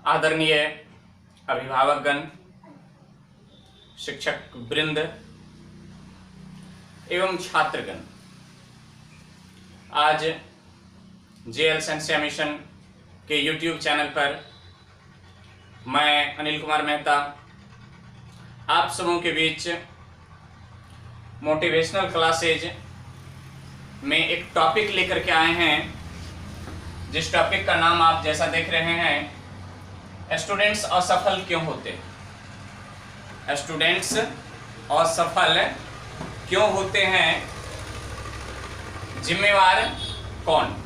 आदरणीय अभिभावकगण, शिक्षक वृंद एवं छात्रगण, आज जेएल सेंसिया मिशन के YouTube चैनल पर मैं अनिल कुमार मेहता आप सबों के बीच मोटिवेशनल क्लासेज में एक टॉपिक लेकर के आए हैं, जिस टॉपिक का नाम आप जैसा देख रहे हैं, स्टूडेंट्स असफल क्यों होते हैं। स्टूडेंट्स असफल क्यों होते हैं, जिम्मेवार कौन।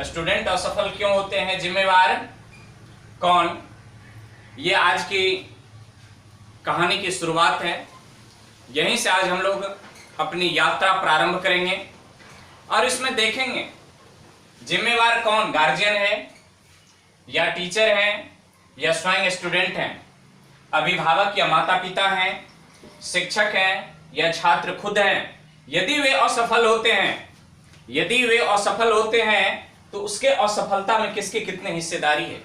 स्टूडेंट असफल क्यों होते हैं, जिम्मेवार कौन। ये आज की कहानी की शुरुआत है। यहीं से आज हम लोग अपनी यात्रा प्रारंभ करेंगे और इसमें देखेंगे जिम्मेवार कौन, गार्जियन है या टीचर हैं या स्वयं स्टूडेंट हैं, अभिभावक या माता पिता हैं, शिक्षक हैं या छात्र खुद हैं। यदि वे असफल होते हैं तो उसके असफलता में किसकी कितनी हिस्सेदारी है,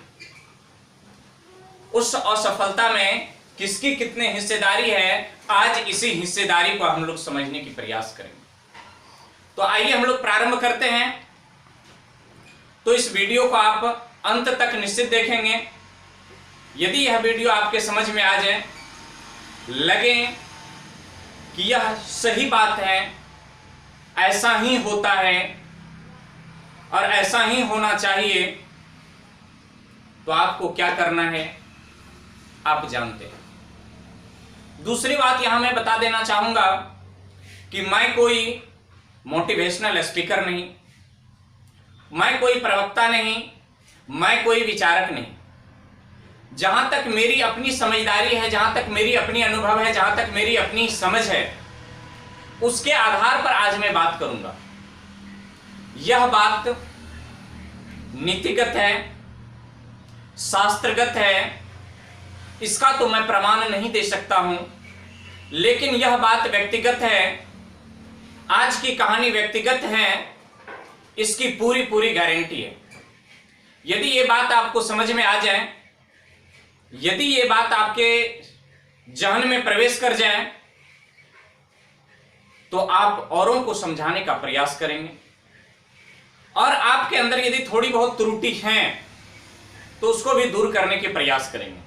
उस असफलता में किसकी कितनी हिस्सेदारी है, आज इसी हिस्सेदारी को हम लोग समझने की प्रयास करेंगे। तो आइए हम लोग प्रारंभ करते हैं। तो इस वीडियो को आप अंत तक निश्चित देखेंगे। यदि यह वीडियो आपके समझ में आ जाए, लगे कि यह सही बात है, ऐसा ही होता है और ऐसा ही होना चाहिए, तो आपको क्या करना है आप जानते हैं। दूसरी बात यहां मैं बता देना चाहूंगा कि मैं कोई मोटिवेशनल स्पीकर नहीं, मैं कोई प्रवक्ता नहीं, मैं कोई विचारक नहीं। जहां तक मेरी अपनी समझदारी है, जहां तक मेरी अपनी अनुभव है, जहां तक मेरी अपनी समझ है, उसके आधार पर आज मैं बात करूंगा। यह बात नीतिगत है, शास्त्रगत है, इसका तो मैं प्रमाण नहीं दे सकता हूं, लेकिन यह बात व्यक्तिगत है। आज की कहानी व्यक्तिगत है, इसकी पूरी पूरी गारंटी है। यदि ये बात आपको समझ में आ जाए, यदि ये बात आपके जहन में प्रवेश कर जाए, तो आप औरों को समझाने का प्रयास करेंगे और आपके अंदर यदि थोड़ी बहुत त्रुटि है तो उसको भी दूर करने के प्रयास करेंगे।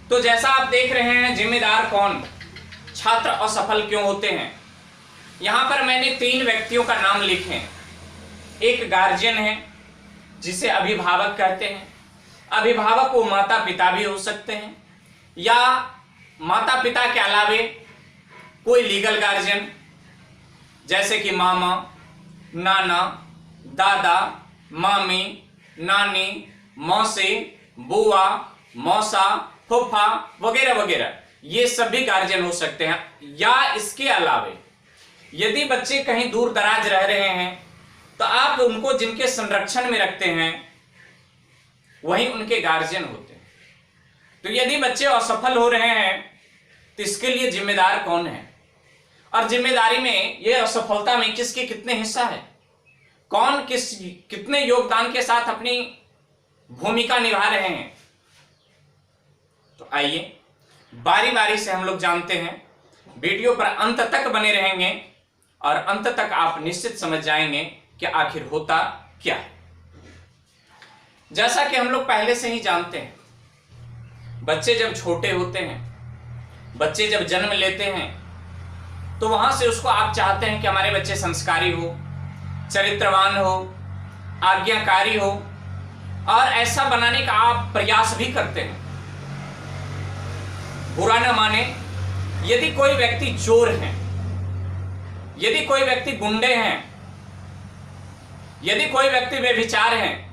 तो जैसा आप देख रहे हैं, जिम्मेदार कौन, छात्र असफल क्यों होते हैं। यहां पर मैंने 3 व्यक्तियों का नाम लिखे हैं। एक गार्जियन है जिसे अभिभावक कहते हैं। अभिभावक वो माता पिता भी हो सकते हैं या माता पिता के अलावे कोई लीगल गार्जियन, जैसे कि मामा, नाना, दादा, मामी, नानी, मौसी, बुआ, मौसा, फूफा वगैरह वगैरह, ये सभी गार्जियन हो सकते हैं। या इसके अलावे यदि बच्चे कहीं दूर दराज रह रहे हैं तो आप उनको जिनके संरक्षण में रखते हैं वही उनके गार्जियन होते हैं। तो यदि बच्चे असफल हो रहे हैं तो इसके लिए जिम्मेदार कौन है और जिम्मेदारी में यह असफलता में किसके कितने हिस्सा है, कौन कितने योगदान के साथ अपनी भूमिका निभा रहे हैं। तो आइए बारी बारी से हम लोग जानते हैं। वीडियो पर अंत तक बने रहेंगे और अंत तक आप निश्चित समझ जाएंगे कि आखिर होता क्या है। जैसा कि हम लोग पहले से ही जानते हैं, बच्चे जब छोटे होते हैं, बच्चे जब जन्म लेते हैं, तो वहां से उसको आप चाहते हैं कि हमारे बच्चे संस्कारी हो, चरित्रवान हो, आज्ञाकारी हो, और ऐसा बनाने का आप प्रयास भी करते हैं। बुरा न माने, यदि कोई व्यक्ति चोर है, यदि कोई व्यक्ति गुंडे हैं, यदि कोई व्यक्ति व्यभिचार हैं,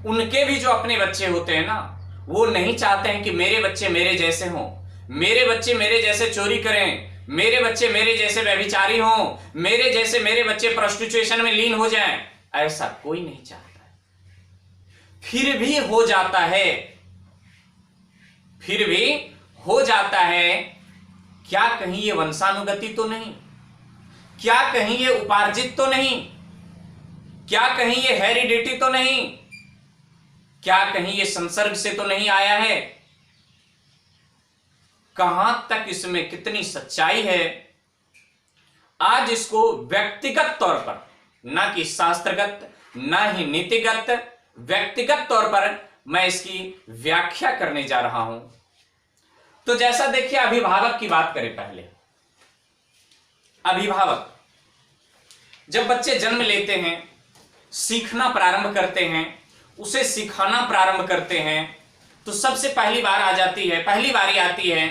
उनके भी जो अपने बच्चे होते हैं ना, वो नहीं चाहते हैं कि मेरे बच्चे मेरे जैसे हों, मेरे बच्चे मेरे जैसे चोरी करें, मेरे बच्चे मेरे जैसे व्यभिचारी हों, मेरे बच्चे प्रोस्टिट्यूशन में लीन हो जाएं। ऐसा कोई नहीं चाहता है। फिर भी हो जाता है, क्या कहीं ये वंशानुगति तो नहीं? क्या कहीं ये उपार्जित तो नहीं? क्या कहीं ये हेरिडिटी तो नहीं? क्या कहीं ये संसर्ग से तो नहीं आया है? कहां तक इसमें कितनी सच्चाई है, आज इसको व्यक्तिगत तौर पर, ना कि शास्त्रगत ना ही नीतिगत, व्यक्तिगत तौर पर मैं इसकी व्याख्या करने जा रहा हूं। तो जैसा देखिए, अभिभावक की बात करें पहले। अभिभावक जब बच्चे जन्म लेते हैं, सीखना प्रारंभ करते हैं, उसे सिखाना प्रारंभ करते हैं, तो सबसे पहली बारी आती है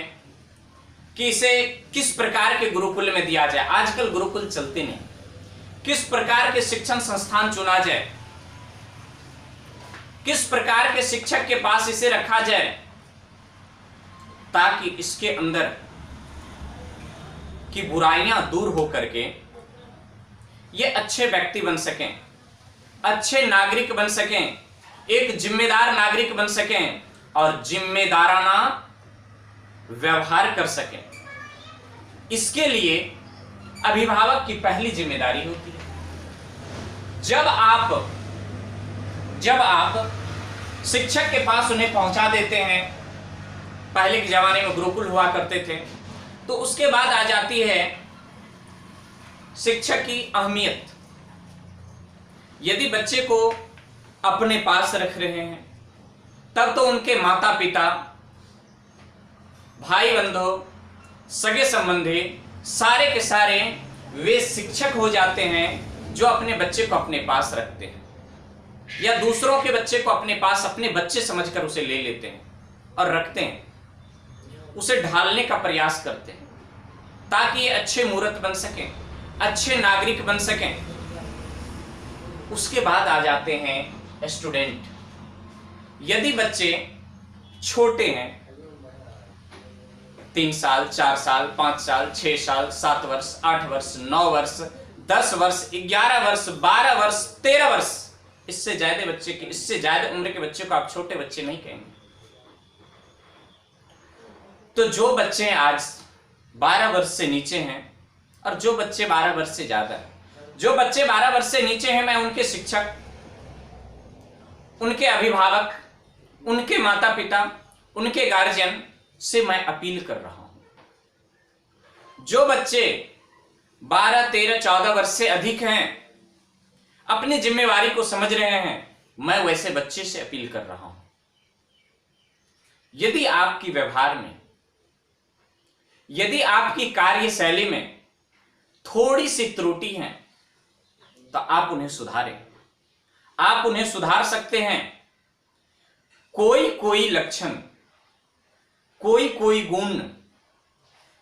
कि इसे किस प्रकार के गुरुकुल में दिया जाए। आजकल गुरुकुल चलते नहीं, किस प्रकार के शिक्षण संस्थान चुना जाए, किस प्रकार के शिक्षक के पास इसे रखा जाए, ताकि इसके अंदर की बुराइयां दूर हो करके ये अच्छे व्यक्ति बन सकें, अच्छे नागरिक बन सकें, एक जिम्मेदार नागरिक बन सकें और जिम्मेदाराना व्यवहार कर सकें। इसके लिए अभिभावक की पहली जिम्मेदारी होती है। जब आप शिक्षक के पास उन्हें पहुंचा देते हैं, पहले के जमाने में गुरुकुल हुआ करते थे, तो उसके बाद आ जाती है शिक्षक की अहमियत। यदि बच्चे को अपने पास रख रहे हैं, तब तो उनके माता पिता, भाई बंधु, सगे संबंधी, सारे के सारे वे शिक्षक हो जाते हैं जो अपने बच्चे को अपने पास रखते हैं, या दूसरों के बच्चे को अपने पास अपने बच्चे समझकर उसे ले लेते हैं और रखते हैं, उसे ढालने का प्रयास करते हैं ताकि ये अच्छे मूर्त बन सकें, अच्छे नागरिक बन सकें। उसके बाद आ जाते हैं स्टूडेंट। यदि बच्चे छोटे हैं, 3 साल, 4 साल, 5 साल, 6 साल, 7 वर्ष, 8 वर्ष, 9 वर्ष, 10 वर्ष, 11 वर्ष, 12 वर्ष, 13 वर्ष, इससे ज्यादा उम्र के बच्चे को आप छोटे बच्चे नहीं कहेंगे। तो जो बच्चे आज 12 वर्ष से नीचे हैं और जो बच्चे 12 वर्ष से ज्यादा हैं, जो बच्चे 12 वर्ष से नीचे हैं, मैं उनके शिक्षक, उनके अभिभावक, उनके माता पिता, उनके गार्जियन से मैं अपील कर रहा हूं। जो बच्चे 12, 13, 14 वर्ष से अधिक हैं, अपनी जिम्मेवारी को समझ रहे हैं, मैं वैसे बच्चे से अपील कर रहा हूं। यदि आपकी व्यवहार में, यदि आपकी कार्यशैली में थोड़ी सी त्रुटि है, तो आप उन्हें सुधारें। आप उन्हें सुधार सकते हैं। कोई लक्षण, कोई गुण,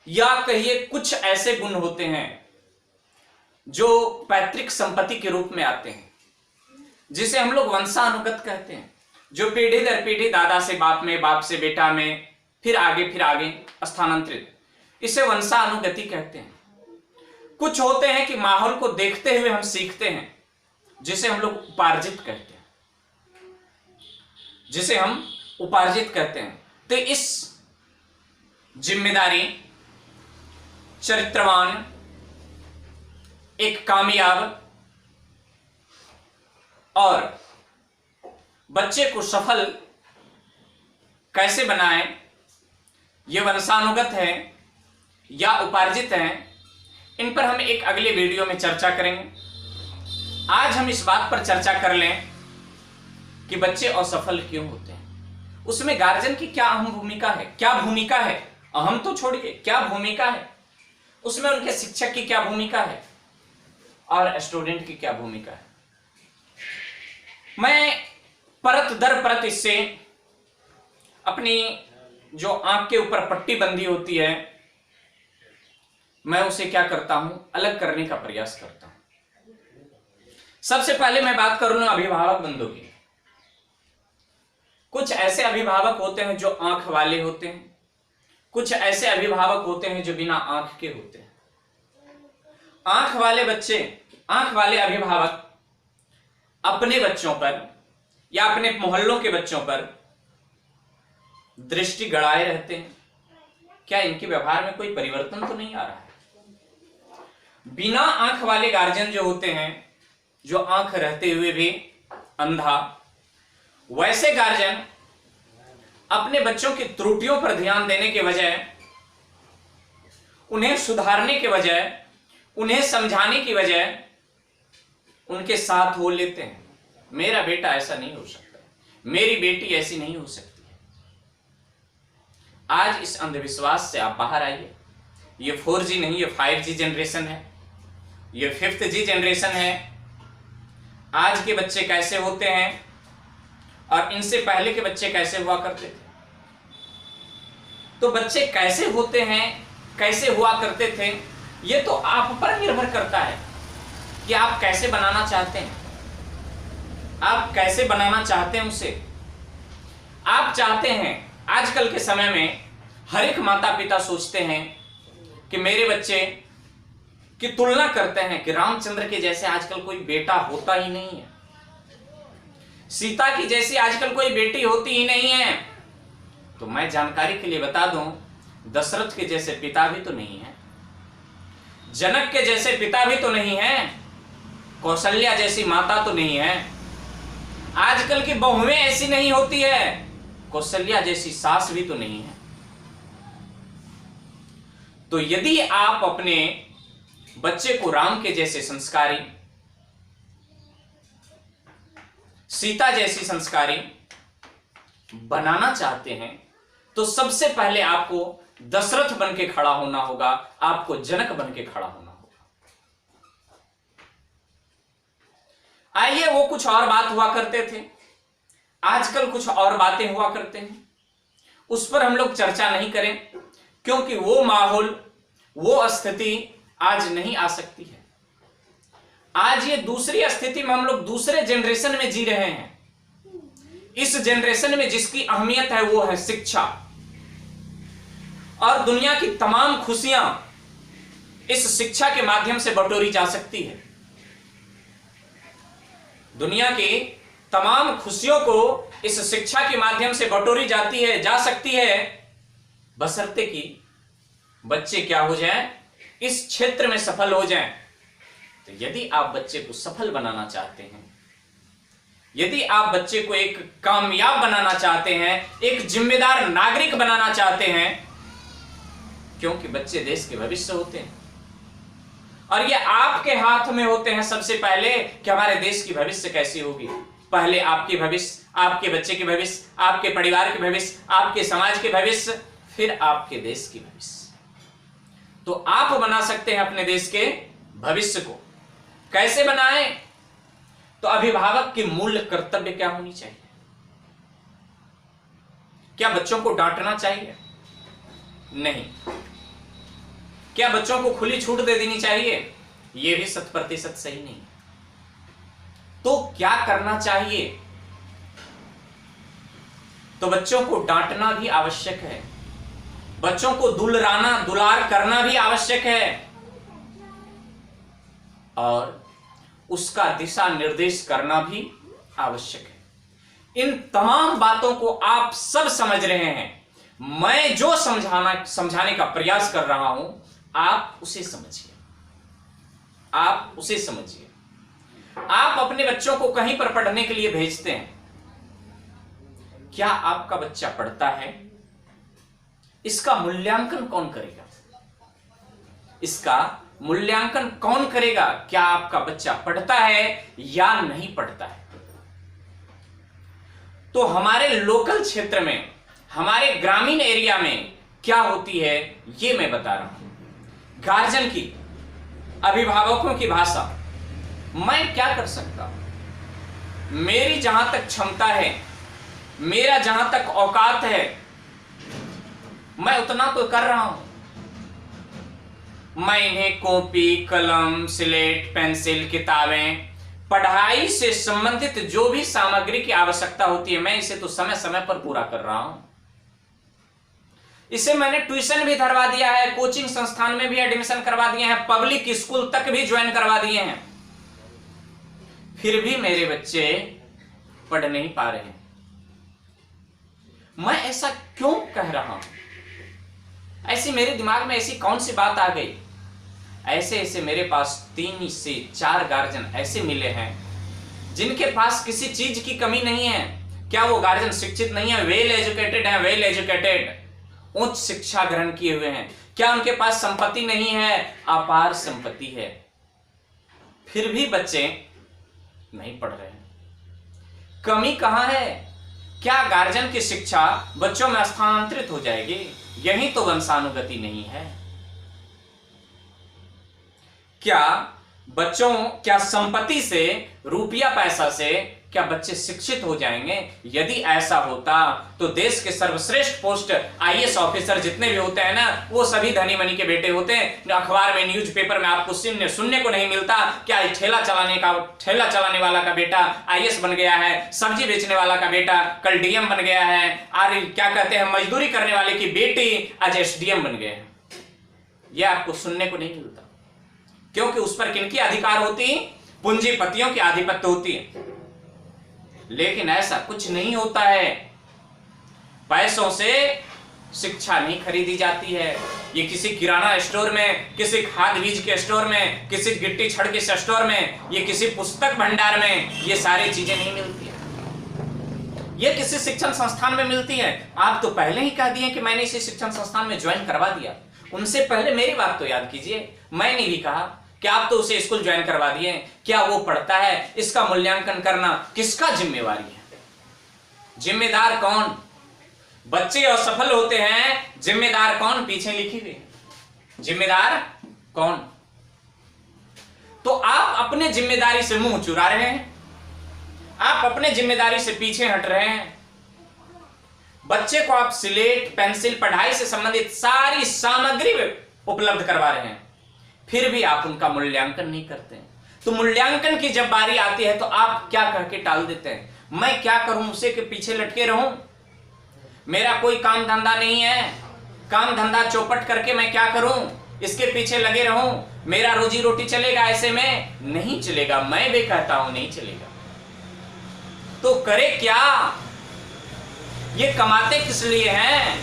या कहिए कुछ ऐसे गुण होते हैं जो पैतृक संपत्ति के रूप में आते हैं, जिसे हम लोग वंशानुगत कहते हैं, जो पीढ़ी दर पीढ़ी दादा से बाप में, बाप से बेटा में, फिर आगे स्थानांतरित, इसे वंशानुगति कहते हैं। कुछ होते हैं कि माहौल को देखते हुए हम सीखते हैं, जिसे हम लोग उपार्जित कहते हैं, तो इस जिम्मेदारी, चरित्रवान, एक कामयाब और बच्चे को सफल कैसे बनाएं, ये वंशानुगत है या उपार्जित है, इन पर हम एक अगले वीडियो में चर्चा करेंगे। आज हम इस बात पर चर्चा कर लें कि बच्चे असफल क्यों होते हैं, उसमें गार्जियन की क्या अहम भूमिका है, क्या भूमिका है, अहम तो छोड़िए, क्या भूमिका है उसमें, उनके शिक्षक की क्या भूमिका है और स्टूडेंट की क्या भूमिका है। मैं परत दर परत इससे अपनी जो आंख के ऊपर पट्टी बंधी होती है, मैं उसे क्या करता हूं, अलग करने का प्रयास करता हूं। सबसे पहले मैं बात करूं अभिभावक बंधु की। कुछ ऐसे अभिभावक होते हैं जो आंख वाले होते हैं, कुछ ऐसे अभिभावक होते हैं जो बिना आंख के होते हैं। आंख वाले बच्चे, आंख वाले अभिभावक अपने बच्चों पर या अपने मोहल्लों के बच्चों पर दृष्टि गड़ाए रहते हैं। क्या इनके व्यवहार में कोई परिवर्तन तो नहीं आ रहा है? बिना आंख वाले गार्जियन जो होते हैं, जो आंख रहते हुए भी अंधा, वैसे गार्जियन अपने बच्चों की त्रुटियों पर ध्यान देने के बजाय, उन्हें सुधारने के बजाय, उन्हें समझाने की बजाय उनके साथ हो लेते हैं। मेरा बेटा ऐसा नहीं हो सकता, मेरी बेटी ऐसी नहीं हो सकती है। आज इस अंधविश्वास से आप बाहर आइए। ये 4G नहीं, ये 5G जनरेशन है, ये 5th G जनरेशन है। आज के बच्चे कैसे होते हैं और इनसे पहले के बच्चे कैसे हुआ करते थे। तो बच्चे कैसे होते हैं, कैसे हुआ करते थे, ये तो आप पर निर्भर करता है कि आप कैसे बनाना चाहते हैं, आप कैसे बनाना चाहते हैं उसे। आप चाहते हैं, आजकल के समय में हर एक माता पिता सोचते हैं कि मेरे बच्चे की तुलना करते हैं कि रामचंद्र के जैसे आजकल कोई बेटा होता ही नहीं है, सीता की जैसी आजकल कोई बेटी होती ही नहीं है। तो मैं जानकारी के लिए बता दूं, दशरथ के जैसे पिता भी तो नहीं है, जनक के जैसे पिता भी तो नहीं है, कौशल्या जैसी माता तो नहीं है, आजकल की बहुएं ऐसी नहीं होती है, कौशल्या जैसी सास भी तो नहीं है। तो यदि आप अपने बच्चे को राम के जैसे संस्कारी, सीता जैसी संस्कारी बनाना चाहते हैं, तो सबसे पहले आपको दशरथ बन के खड़ा होना होगा, आपको जनक बन के खड़ा होना होगा। आइए, वो कुछ और बात हुआ करते थे, आजकल कुछ और बातें हुआ करते हैं, उस पर हम लोग चर्चा नहीं करें, क्योंकि वो माहौल, वो स्थिति आज नहीं आ सकती है। आज ये दूसरी स्थिति में हम लोग दूसरे जनरेशन में जी रहे हैं। इस जनरेशन में जिसकी अहमियत है वो है शिक्षा, और दुनिया की तमाम खुशियां इस शिक्षा के माध्यम से बटोरी जा सकती है। दुनिया की तमाम खुशियों को इस शिक्षा के माध्यम से बटोरी जाती है, जा सकती है, बशर्ते कि बच्चे क्या हो जाएं, इस क्षेत्र में सफल हो जाएं। तो यदि आप बच्चे को सफल बनाना चाहते हैं, यदि आप बच्चे को एक कामयाब बनाना चाहते हैं, एक जिम्मेदार नागरिक बनाना चाहते हैं, क्योंकि बच्चे देश के भविष्य होते हैं और ये आपके हाथ में होते हैं सबसे पहले कि हमारे देश की भविष्य कैसी होगी। पहले आपके भविष्य, आपके बच्चे के भविष्य, आपके परिवार के भविष्य, आपके समाज के भविष्य, फिर आपके देश की भविष्य। तो आप बना सकते हैं अपने देश के भविष्य को। कैसे बनाएं? तो अभिभावक की मूल कर्तव्य क्या होनी चाहिए? क्या बच्चों को डांटना चाहिए? नहीं। क्या बच्चों को खुली छूट दे देनी चाहिए? यह भी 100% सही नहीं। तो क्या करना चाहिए? तो बच्चों को डांटना भी आवश्यक है, बच्चों को दुलाराना, दुलार करना भी आवश्यक है, और उसका दिशा निर्देश करना भी आवश्यक है। इन तमाम बातों को आप सब समझ रहे हैं। मैं जो समझाने का प्रयास कर रहा हूं, आप उसे समझिए, आप उसे समझिए। आप अपने बच्चों को कहीं पर पढ़ने के लिए भेजते हैं, क्या आपका बच्चा पढ़ता है? इसका मूल्यांकन कौन करेगा? इसका मूल्यांकन कौन करेगा? क्या आपका बच्चा पढ़ता है या नहीं पढ़ता है? तो हमारे लोकल क्षेत्र में, हमारे ग्रामीण एरिया में क्या होती है, यह मैं बता रहा हूं। गार्जियन की, अभिभावकों की भाषा, मैं क्या कर सकता हूं, मेरी जहां तक क्षमता है, मेरा जहां तक औकात है, मैं उतना तो कर रहा हूं। मैं इन्हें कॉपी, कलम, स्लेट, पेंसिल, किताबें, पढ़ाई से संबंधित जो भी सामग्री की आवश्यकता होती है, मैं इसे तो समय समय पर पूरा कर रहा हूं। इसे मैंने ट्यूशन भी धरवा दिया है, कोचिंग संस्थान में भी एडमिशन करवा दिए हैं, पब्लिक स्कूल तक भी ज्वाइन करवा दिए हैं, फिर भी मेरे बच्चे पढ़ नहीं पा रहे हैं। मैं ऐसा क्यों कह रहा हूं? ऐसी मेरे दिमाग में ऐसी कौन सी बात आ गई, ऐसे ऐसे मेरे पास 3 से 4 गार्जियन ऐसे मिले हैं जिनके पास किसी चीज की कमी नहीं है। क्या वो गार्जियन शिक्षित नहीं है? वेल एजुकेटेड है, वेल एजुकेटेड, उच्च शिक्षा ग्रहण किए हुए हैं। क्या उनके पास संपत्ति नहीं है? अपार संपत्ति है, फिर भी बच्चे नहीं पढ़ रहे हैं। कमी कहां है? क्या गार्जियन की शिक्षा बच्चों में स्थानांतरित हो जाएगी? यही तो वंशानुगति नहीं है। क्या संपत्ति से, रुपया पैसा से क्या बच्चे शिक्षित हो जाएंगे? यदि ऐसा होता तो देश के सर्वश्रेष्ठ पोस्ट आईएएस ऑफिसर जितने भी होते हैं ना, वो सभी धनी मनी के बेटे होते हैं। अखबार में, न्यूज़पेपर में आपको सुनने को नहीं मिलता क्या ठेला चलाने वाला का बेटा आईएएस बन गया है, सब्जी बेचने वाला का बेटा कल डीएम बन गया है, और क्या कहते हैं, मजदूरी करने वाले की बेटी आज एसडीएम बन गए हैं। यह आपको सुनने को नहीं मिलता, क्योंकि उस पर किनकी अधिकार होती? पूंजीपतियों की आधिपत्य होती है। लेकिन ऐसा कुछ नहीं होता है। पैसों से शिक्षा नहीं खरीदी जाती है। ये किसी किराना स्टोर में, किसी खाद बीज के स्टोर में, किसी गिट्टी छड़ के स्टोर में, ये किसी पुस्तक भंडार में ये सारी चीजें नहीं मिलती है। ये किसी शिक्षण संस्थान में मिलती है। आप तो पहले ही कह दिए कि मैंने इसी शिक्षण संस्थान में ज्वाइन करवा दिया। उनसे पहले मेरी बात तो याद कीजिए। मैंने भी कहा कि आप तो उसे स्कूल ज्वाइन करवा दिए, क्या वो पढ़ता है? इसका मूल्यांकन करना किसका जिम्मेवारी है? जिम्मेदार कौन? बच्चे असफल होते हैं, जिम्मेदार कौन? पीछे लिखी हुई जिम्मेदार कौन? तो आप अपने जिम्मेदारी से मुंह चुरा रहे हैं, आप अपने जिम्मेदारी से पीछे हट रहे हैं। बच्चे को आप स्लेट, पेंसिल, पढ़ाई से संबंधित सारी सामग्री उपलब्ध करवा रहे हैं, फिर भी आप उनका मूल्यांकन नहीं करते हैं। तो मूल्यांकन की जब बारी आती है तो आप क्या कह के टाल देते हैं? मैं क्या करूं, उसे के पीछे लटके रहूं? मेरा कोई काम धंधा नहीं है, काम धंधा चौपट करके मैं क्या करूं? इसके पीछे लगे रहूं? मेरा रोजी रोटी चलेगा ऐसे में? नहीं चलेगा। मैं भी कहता हूं नहीं चलेगा। तो करे क्या? ये कमाते किस लिए हैं?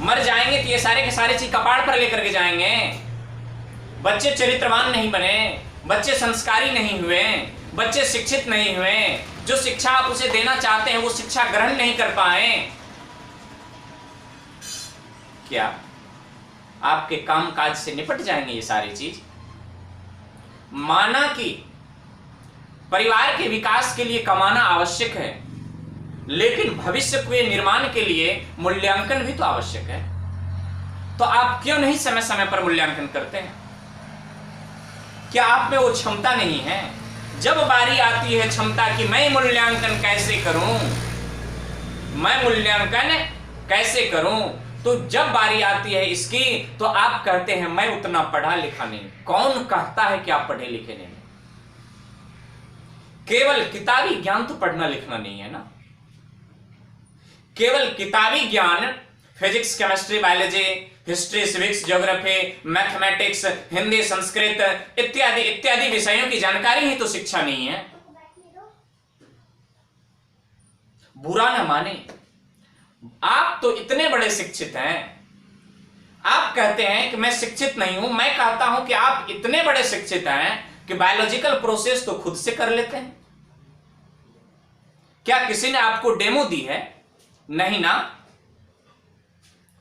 मर जाएंगे तो ये सारे के सारे चीज कपाड़ पर लेकर के जाएंगे। बच्चे चरित्रवान नहीं बने, बच्चे संस्कारी नहीं हुए, बच्चे शिक्षित नहीं हुए, जो शिक्षा आप उसे देना चाहते हैं वो शिक्षा ग्रहण नहीं कर पाए। क्या आपके कामकाज से निपट जाएंगे ये सारी चीज? माना कि परिवार के विकास के लिए कमाना आवश्यक है, लेकिन भविष्य के निर्माण के लिए मूल्यांकन भी तो आवश्यक है। तो आप क्यों नहीं समय समय पर मूल्यांकन करते हैं? क्या आप में वो क्षमता नहीं है? जब बारी आती है क्षमता की मैं मूल्यांकन कैसे करूं, मैं मूल्यांकन कैसे करूं, तो जब बारी आती है इसकी तो आप कहते हैं मैं उतना पढ़ा लिखा नहीं। कौन कहता है कि आप पढ़े लिखे नहीं? केवल किताबी ज्ञान तो पढ़ना लिखना नहीं है ना। केवल किताबी ज्ञान, physics, chemistry, biology, history, civics, geography, mathematics, Hindi, Sanskrit इत्यादि इत्यादि विषयों की जानकारी ही तो शिक्षा नहीं है। बुरा न माने, आप तो इतने बड़े शिक्षित हैं। आप कहते हैं कि मैं शिक्षित नहीं हूं। मैं कहता हूं कि आप इतने बड़े शिक्षित हैं कि बायोलॉजिकल प्रोसेस तो खुद से कर लेते हैं। क्या किसी ने आपको डेमो दी है? नहीं ना।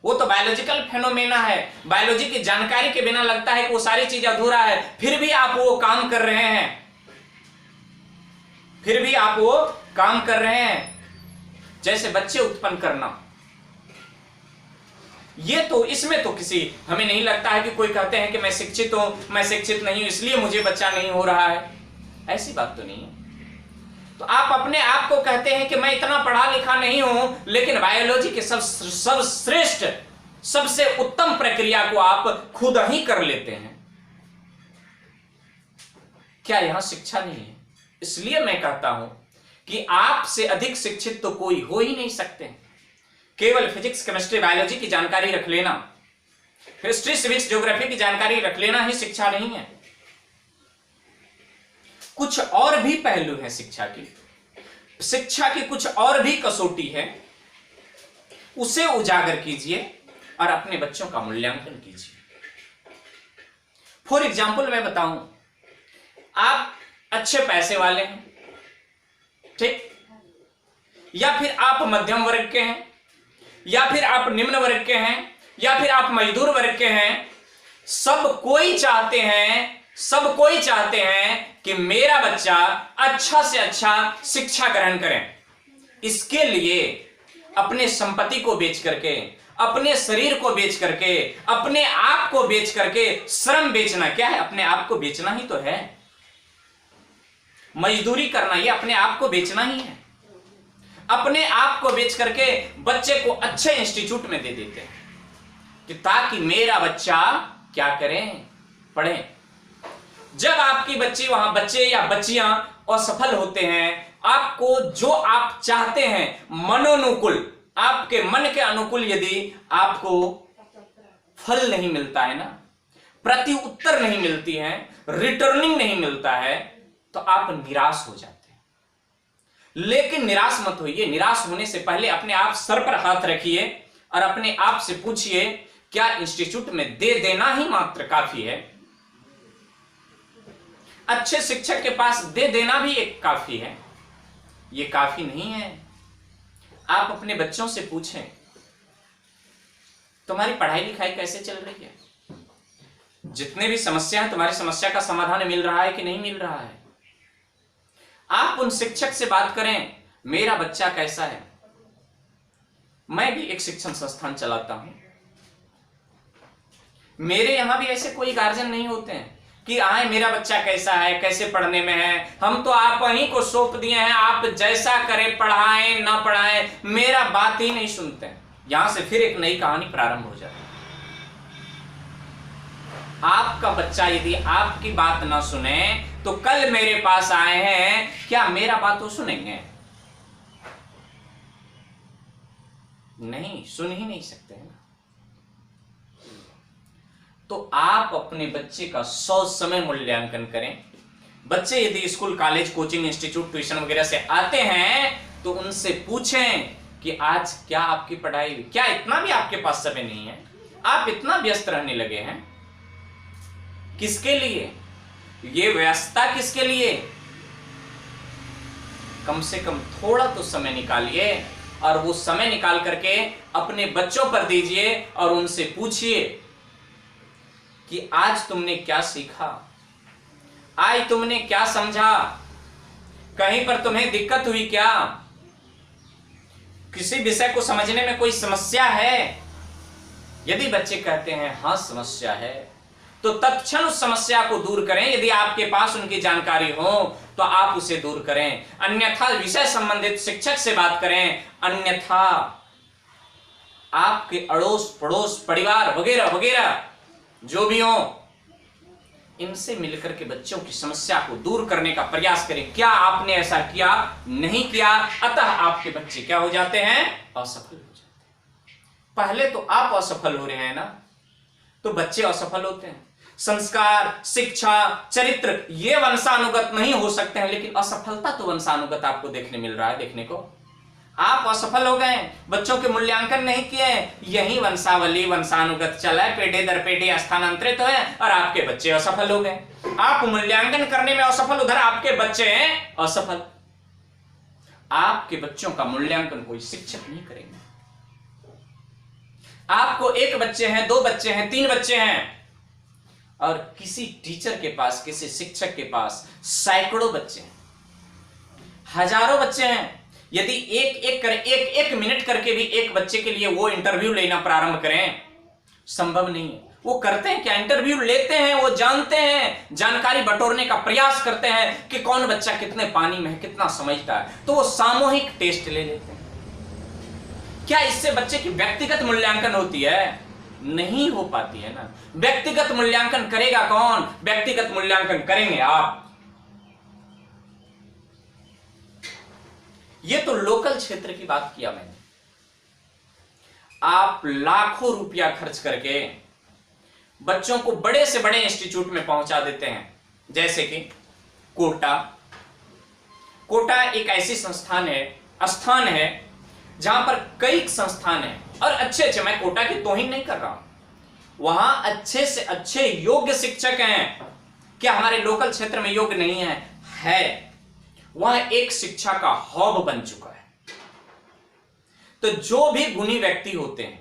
वो तो बायोलॉजिकल फेनोमेना है। बायोलॉजी की जानकारी के बिना लगता है कि वो सारी चीज अधूरा है, फिर भी आप वो काम कर रहे हैं, फिर भी आप वो काम कर रहे हैं। जैसे बच्चे उत्पन्न करना, ये तो इसमें तो किसी हमें नहीं लगता है कि कोई कहते हैं कि मैं शिक्षित हूं, मैं शिक्षित नहीं हूं इसलिए मुझे बच्चा नहीं हो रहा है। ऐसी बात तो नहीं है। तो आप अपने आप को कहते हैं कि मैं इतना पढ़ा लिखा नहीं हूं, लेकिन बायोलॉजी के सर्वश्रेष्ठ सबसे उत्तम प्रक्रिया को आप खुद ही कर लेते हैं। क्या यहां शिक्षा नहीं है? इसलिए मैं कहता हूं कि आपसे अधिक शिक्षित तो कोई हो ही नहीं सकते। केवल फिजिक्स, केमिस्ट्री, बायोलॉजी की जानकारी रख लेना, हिस्ट्री, सिविक्स, ज्योग्राफी की जानकारी रख लेना ही शिक्षा नहीं है। कुछ और भी पहलू है शिक्षा की। शिक्षा की कुछ और भी कसौटी है, उसे उजागर कीजिए और अपने बच्चों का मूल्यांकन कीजिए। फॉर एग्जाम्पल मैं बताऊं, आप अच्छे पैसे वाले हैं, ठीक, या फिर आप मध्यम वर्ग के हैं, या फिर आप निम्न वर्ग के हैं, या फिर आप मजदूर वर्ग के हैं। सब कोई चाहते हैं कि मेरा बच्चा अच्छा से अच्छा शिक्षा ग्रहण करें। इसके लिए अपने संपत्ति को बेच करके, अपने शरीर को बेच करके, अपने आप को बेच करके, श्रम बेचना क्या है? अपने आप को बेचना ही तो है। मजदूरी करना ये अपने आप को बेचना ही है। अपने आप को बेच करके बच्चे को अच्छे इंस्टीट्यूट में दे देते हैं कि ताकि मेरा बच्चा क्या करें, पढ़े। जब आपकी बच्ची वहां बच्चे या बच्चियां असफल होते हैं, आपको जो आप चाहते हैं मनोनुकूल, आपके मन के अनुकूल यदि आपको फल नहीं मिलता है ना, प्रति उत्तर नहीं मिलती है, रिटर्निंग नहीं मिलता है, तो आप निराश हो जाते हैं। लेकिन निराश मत होइए। निराश होने से पहले अपने आप सर पर हाथ रखिए और अपने आप से पूछिए, क्या इंस्टीट्यूट में दे देना ही मात्र काफी है? अच्छे शिक्षक के पास दे देना भी एक काफी है? ये काफी नहीं है। आप अपने बच्चों से पूछें, तुम्हारी पढ़ाई लिखाई कैसे चल रही है? जितने भी समस्या है, तुम्हारी समस्या का समाधान मिल रहा है कि नहीं मिल रहा है? आप उन शिक्षक से बात करें, मेरा बच्चा कैसा है। मैं भी एक शिक्षण संस्थान चलाता हूं। मेरे यहां भी ऐसे कोई गार्जियन नहीं होते हैं कि आए मेरा बच्चा कैसा है, कैसे पढ़ने में है, हम तो आप ही को सौंप दिए हैं, आप जैसा करें, पढ़ाएं ना पढ़ाएं, मेरा बात ही नहीं सुनते हैं। यहां से फिर एक नई कहानी प्रारंभ हो जाती है। आपका बच्चा यदि आपकी बात ना सुने तो कल मेरे पास आए हैं, क्या मेरा बात वो सुनेंगे? नहीं, सुन ही नहीं सकते हैं। तो आप अपने बच्चे का 100 समय मूल्यांकन करें। बच्चे यदि school, college, coaching institute, tuition वगैरह से आते हैं तो उनसे पूछें कि आज क्या आपकी पढ़ाई हुई? क्या इतना भी आपके पास समय नहीं है? आप इतना व्यस्त रहने लगे हैं? किसके लिए ये व्यस्तता? किसके लिए? कम से कम थोड़ा तो समय निकालिए और वो समय निकाल करके अपने बच्चों पर दीजिए और उनसे पूछिए कि आज तुमने क्या सीखा, आज तुमने क्या समझा, कहीं पर तुम्हें दिक्कत हुई क्या, किसी विषय को समझने में कोई समस्या है? यदि बच्चे कहते हैं हाँ समस्या है, तो तत्क्षण उस समस्या को दूर करें। यदि आपके पास उनकी जानकारी हो तो आप उसे दूर करें, अन्यथा विषय संबंधित शिक्षक से बात करें, अन्यथा आपके अड़ोस पड़ोस, परिवार वगैरह वगैरह जो भी हो, इनसे मिलकर के बच्चों की समस्या को दूर करने का प्रयास करें। क्या आपने ऐसा किया? नहीं किया, अतः आपके बच्चे क्या हो जाते हैं? असफल हो जाते हैं। पहले तो आप असफल हो रहे हैं ना, तो बच्चे असफल होते हैं। संस्कार, शिक्षा, चरित्र ये वंशानुगत नहीं हो सकते हैं, लेकिन असफलता तो वंशानुगत आपको देखने मिल रहा है। देखने को आप असफल हो गए, बच्चों के मूल्यांकन नहीं किए, यही वंशावली वंशानुगत चला है, पेढ़ी दर पेढ़ी स्थानांतरित है और आपके बच्चे असफल हो गए। आप मूल्यांकन करने में असफल, उधर आपके बच्चे हैं असफल। आपके बच्चों का मूल्यांकन कोई शिक्षक नहीं करेंगे। आपको एक बच्चे हैं, 2 बच्चे हैं, 3 बच्चे हैं, और किसी टीचर के पास, किसी शिक्षक के पास सैकड़ों बच्चे हैं, हजारों बच्चे हैं। यदि एक मिनट करके भी एक बच्चे के लिए वो इंटरव्यू लेना प्रारंभ करें, संभव नहीं है। वो करते हैं क्या? इंटरव्यू लेते हैं, वो जानते हैं, जानकारी बटोरने का प्रयास करते हैं कि कौन बच्चा कितने पानी में है, कितना समझता है, तो वो सामूहिक टेस्ट ले लेते हैं। क्या इससे बच्चे की व्यक्तिगत मूल्यांकन होती है? नहीं हो पाती है ना। व्यक्तिगत मूल्यांकन करेगा कौन? व्यक्तिगत मूल्यांकन करेंगे आप। ये तो लोकल क्षेत्र की बात किया मैंने। आप लाखों रुपया खर्च करके बच्चों को बड़े से बड़े इंस्टीट्यूट में पहुंचा देते हैं, जैसे कि कोटा। कोटा एक ऐसी स्थान है जहां पर कई संस्थान हैं और अच्छे, मैं कोटा की तौहीन नहीं कर रहा हूं, वहां अच्छे से अच्छे योग्य शिक्षक हैं। क्या हमारे लोकल क्षेत्र में योग्य नहीं है? वह एक शिक्षा का हब बन चुका है। तो जो भी गुणी व्यक्ति होते हैं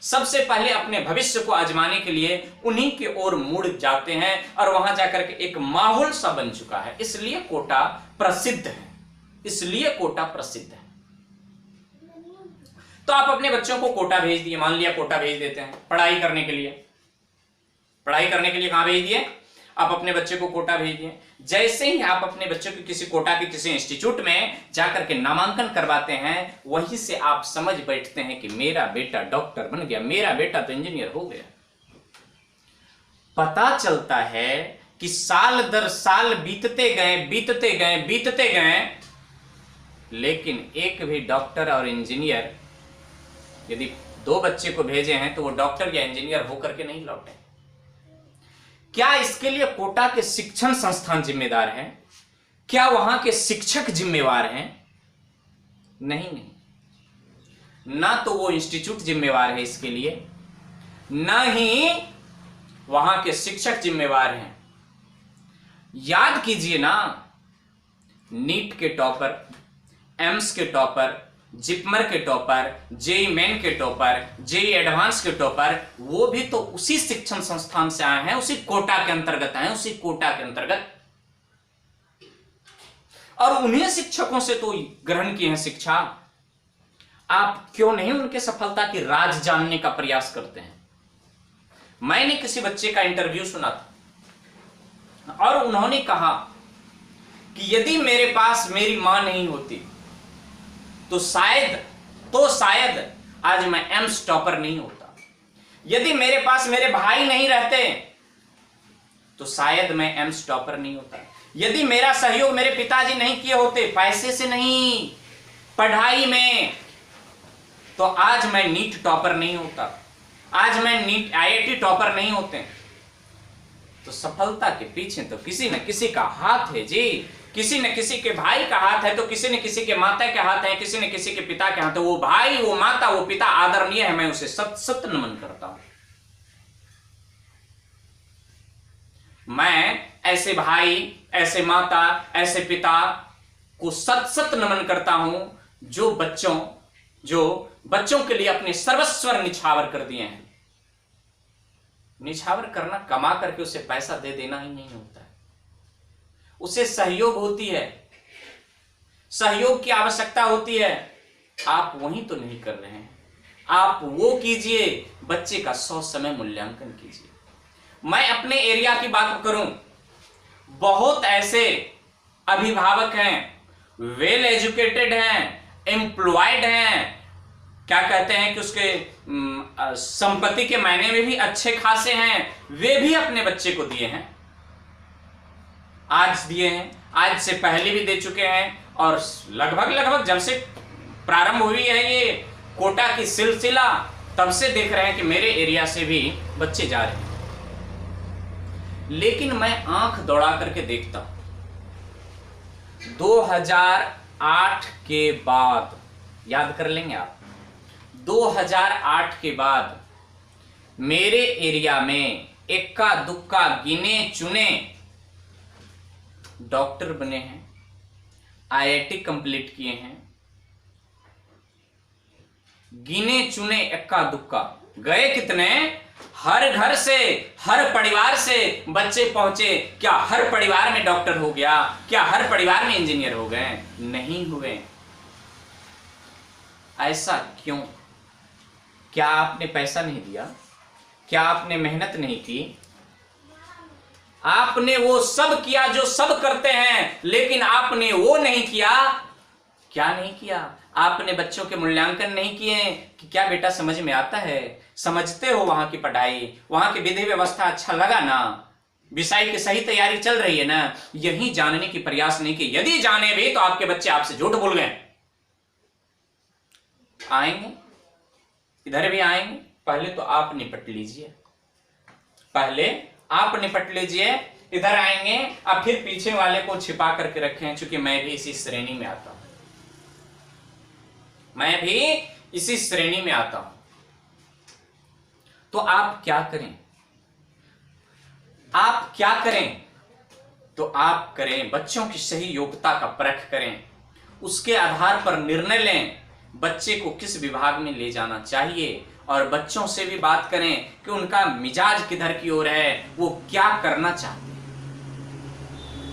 सबसे पहले अपने भविष्य को आजमाने के लिए उन्हीं की ओर मुड़ जाते हैं और वहां जाकर के एक माहौल सा बन चुका है। इसलिए कोटा प्रसिद्ध है, इसलिए कोटा प्रसिद्ध है। तो आप अपने बच्चों को कोटा भेज दिए, मान लिया कोटा भेज देते हैं पढ़ाई करने के लिए। पढ़ाई करने के लिए कहां भेज दिए? आप अपने बच्चे को कोटा भेज दिए। जैसे ही आप अपने बच्चों को किसी कोटा के किसी इंस्टीट्यूट में जाकर के नामांकन करवाते हैं, वहीं से आप समझ बैठते हैं कि मेरा बेटा डॉक्टर बन गया, मेरा बेटा तो इंजीनियर हो गया। पता चलता है कि साल दर साल बीतते गए, लेकिन एक भी डॉक्टर और इंजीनियर, यदि 2 बच्चे को भेजे हैं तो वो डॉक्टर या इंजीनियर होकर के नहीं लौटे। क्या इसके लिए कोटा के शिक्षण संस्थान जिम्मेदार हैं? क्या वहां के शिक्षक जिम्मेवार हैं? नहीं, ना तो वो इंस्टीट्यूट जिम्मेवार है इसके लिए, ना ही वहां के शिक्षक जिम्मेवार हैं। याद कीजिए ना, नीट के टॉपर, एम्स के टॉपर, जिपमर के टॉपर, जेई मेन के टॉपर, जेई एडवांस के टॉपर, वो भी तो उसी शिक्षण संस्थान से आए हैं, उसी कोटा के अंतर्गत आए हैं, उसी कोटा के अंतर्गत। और उन्हीं शिक्षकों से तो ग्रहण की है शिक्षा। आप क्यों नहीं उनके सफलता की राज जानने का प्रयास करते हैं? मैंने किसी बच्चे का इंटरव्यू सुना था और उन्होंने कहा कि यदि मेरे पास मेरी मां नहीं होती तो शायद आज मैं एम्स टॉपर नहीं होता। यदि मेरे पास मेरे भाई नहीं रहते तो शायद मैं एम्स टॉपर नहीं होता। यदि मेरा सहयोग मेरे पिताजी नहीं किए होते, पैसे से नहीं, पढ़ाई में, तो आज मैं नीट टॉपर नहीं होता, आज मैं नीट आईआईटी टॉपर नहीं होते। तो सफलता के पीछे तो किसी न किसी का हाथ है जी। किसी न किसी के भाई का हाथ है तो किसी न किसी के माता के हाथ है, किसी न किसी के पिता के हाथ है। वो भाई, वो माता, वो पिता आदरणीय है, मैं उसे सत सत नमन करता हूं। मैं ऐसे भाई, ऐसे माता, ऐसे पिता को सत सत नमन करता हूं जो बच्चों के लिए अपने सर्वस्व निछावर कर दिए हैं। निछावर करना कमा करके उसे पैसा दे देना ही नहीं होता है, उसे सहयोग होती है, सहयोग की आवश्यकता होती है। आप वही तो नहीं कर रहे हैं। आप वो कीजिए, बच्चे का 100 समय मूल्यांकन कीजिए। मैं अपने एरिया की बात करूं, बहुत ऐसे अभिभावक हैं, वेल एजुकेटेड हैं, एम्प्लॉयड हैं, क्या कहते हैं कि उसके संपत्ति के मायने में भी अच्छे खासे हैं, वे भी अपने बच्चे को दिए हैं। आज दिए हैं, आज से पहले भी दे चुके हैं, और लगभग जब से प्रारंभ हुई है ये कोटा की सिलसिला, तब से देख रहे हैं कि मेरे एरिया से भी बच्चे जा रहे हैं। लेकिन मैं आंख दौड़ा करके देखता हूं, 2008 के बाद, याद कर लेंगे आप, 2008 के बाद मेरे एरिया में इक्का दुक्का गिने चुने डॉक्टर बने हैं, आईआईटी कंप्लीट किए हैं। गिने चुने इक्का दुक्का, गए कितने? हर घर से, हर परिवार से बच्चे पहुंचे। क्या हर परिवार में डॉक्टर हो गया? क्या हर परिवार में इंजीनियर हो गए? नहीं हुए। ऐसा क्यों? क्या आपने पैसा नहीं दिया? क्या आपने मेहनत नहीं की? आपने वो सब किया जो सब करते हैं, लेकिन आपने वो नहीं किया। क्या नहीं किया? आपने बच्चों के मूल्यांकन नहीं किए कि क्या बेटा समझ में आता है, समझते हो वहां की पढ़ाई, वहां की विधि व्यवस्था अच्छा लगा ना, विषय की सही तैयारी चल रही है ना, यही जानने की प्रयास नहीं की। यदि जाने भी तो आपके बच्चे आपसे झूठ बोल गए। आएंगे, इधर भी आएंगे, पहले तो आप निपट लीजिए, पहले आप निपट लीजिए, इधर आएंगे, अब फिर पीछे वाले को छिपा करके रखें। चूंकि मैं भी इसी श्रेणी में आता हूं, मैं भी इसी श्रेणी में आता हूं। तो आप क्या करें? आप क्या करें? तो आप करें, बच्चों की सही योग्यता का परख करें, उसके आधार पर निर्णय लें बच्चे को किस विभाग में ले जाना चाहिए, और बच्चों से भी बात करें कि उनका मिजाज किधर की ओर है, वो क्या करना चाहते हैं।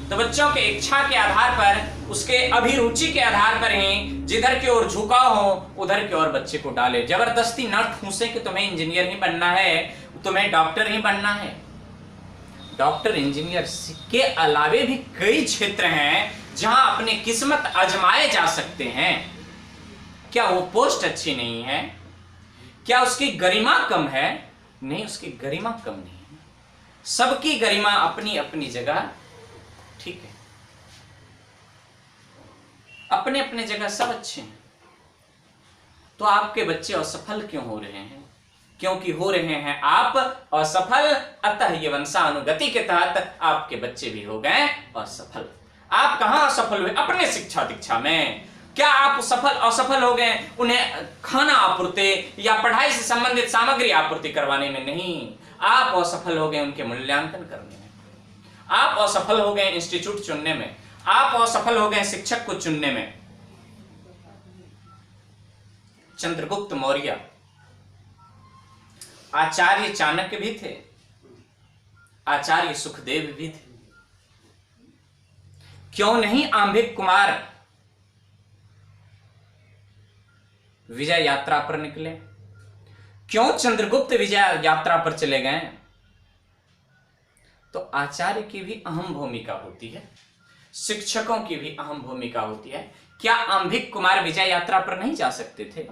तो बच्चों के इच्छा के आधार पर, उसके अभिरुचि के आधार पर ही जिधर की ओर झुकाव हो उधर की ओर बच्चे को डाले। जबरदस्ती न ठूसे कि तुम्हें इंजीनियर ही बनना है, तुम्हें डॉक्टर ही बनना है। डॉक्टर इंजीनियर के अलावे भी कई क्षेत्र हैं जहां अपनी किस्मत आजमाए जा सकते हैं। क्या वो पोस्ट अच्छी नहीं है? क्या उसकी गरिमा कम है? नहीं, उसकी गरिमा कम नहीं है। सबकी गरिमा अपनी अपनी जगह ठीक है, अपने अपने जगह सब अच्छे हैं। तो आपके बच्चे असफल क्यों हो रहे हैं? क्योंकि हो रहे हैं आप असफल, अतः ये वंशानुगति के तहत आपके बच्चे भी हो गए असफल। आप कहां असफल हुए? अपने शिक्षा दीक्षा में। क्या आप असफल हो गए उन्हें खाना आपूर्ति या पढ़ाई से संबंधित सामग्री आपूर्ति करवाने में? नहीं, आप असफल हो गए उनके मूल्यांकन करने में, आप असफल हो गए इंस्टीट्यूट चुनने में, आप असफल हो गए शिक्षक को चुनने में। चंद्रगुप्त मौर्य, आचार्य चाणक्य भी थे, आचार्य सुखदेव भी थे, क्यों नहीं आंभिक कुमार विजय यात्रा पर निकले? क्यों चंद्रगुप्त विजय यात्रा पर चले गए? तो आचार्य की भी अहम भूमिका होती है, शिक्षकों की भी अहम भूमिका होती है। क्या आंभिक कुमार विजय यात्रा पर नहीं जा सकते थे?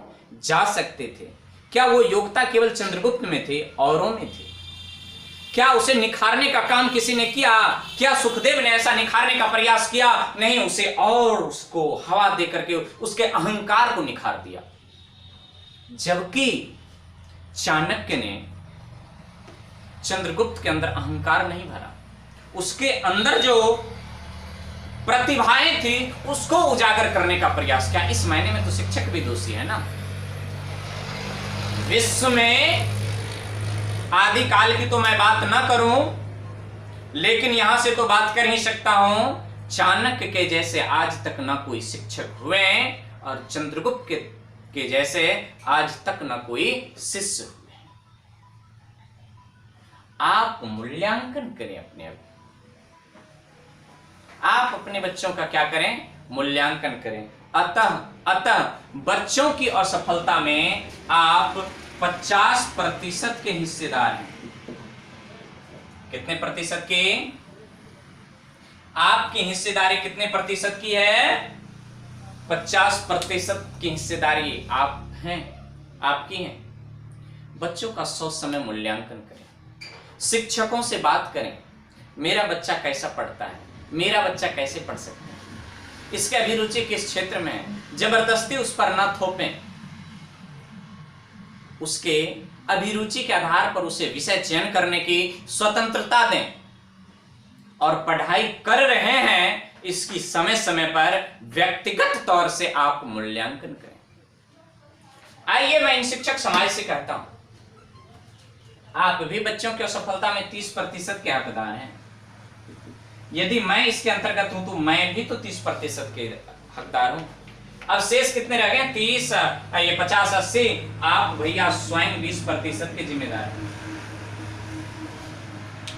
जा सकते थे। क्या वो योग्यता केवल चंद्रगुप्त में थी? औरों में थी। क्या उसे निखारने का काम किसी ने किया? क्या सुखदेव ने ऐसा निखारने का प्रयास किया? नहीं, उसे और उसको हवा दे करके उसके अहंकार को निखार दिया। जबकि चाणक्य ने चंद्रगुप्त के अंदर अहंकार नहीं भरा, उसके अंदर जो प्रतिभाएं थी उसको उजागर करने का प्रयास किया। इस मायने में तो शिक्षक भी दोषी है ना। विश्व में आदिकाल की तो मैं बात ना करूं, लेकिन यहां से तो बात कर ही सकता हूं। चाणक्य के जैसे आज तक ना कोई शिक्षक हुए और चंद्रगुप्त के जैसे आज तक ना कोई शिष्य हुए। आप मूल्यांकन करें अपने, आप अपने बच्चों का क्या करें? मूल्यांकन करें। अतः बच्चों की असफलता में आप 50% के हिस्सेदार हैं। कितने प्रतिशत की? आपकी हिस्सेदारी कितने प्रतिशत की है? 50% की हिस्सेदारी आप हैं, आपकी है। बच्चों का सोच समय मूल्यांकन करें, शिक्षकों से बात करें, मेरा बच्चा कैसा पढ़ता है, मेरा बच्चा कैसे पढ़ सकता है, इसकी अभिरुचि किस क्षेत्र में है। जबरदस्ती उस पर ना थोपें, उसके अभिरुचि के आधार पर उसे विषय चयन करने की स्वतंत्रता दें। और पढ़ाई कर रहे हैं इसकी समय समय पर व्यक्तिगत तौर से आप मूल्यांकन करें। आइए मैं इन शिक्षक समाज से कहता हूं, आप भी बच्चों की असफलता में 30% के हकदार हैं। यदि मैं इसके अंतर्गत हूं तो मैं भी तो 30% के हकदार हूं। अब शेष कितने रह गए? 30, ये 50, 80। आप भैया स्वयं 20% के जिम्मेदार हैं।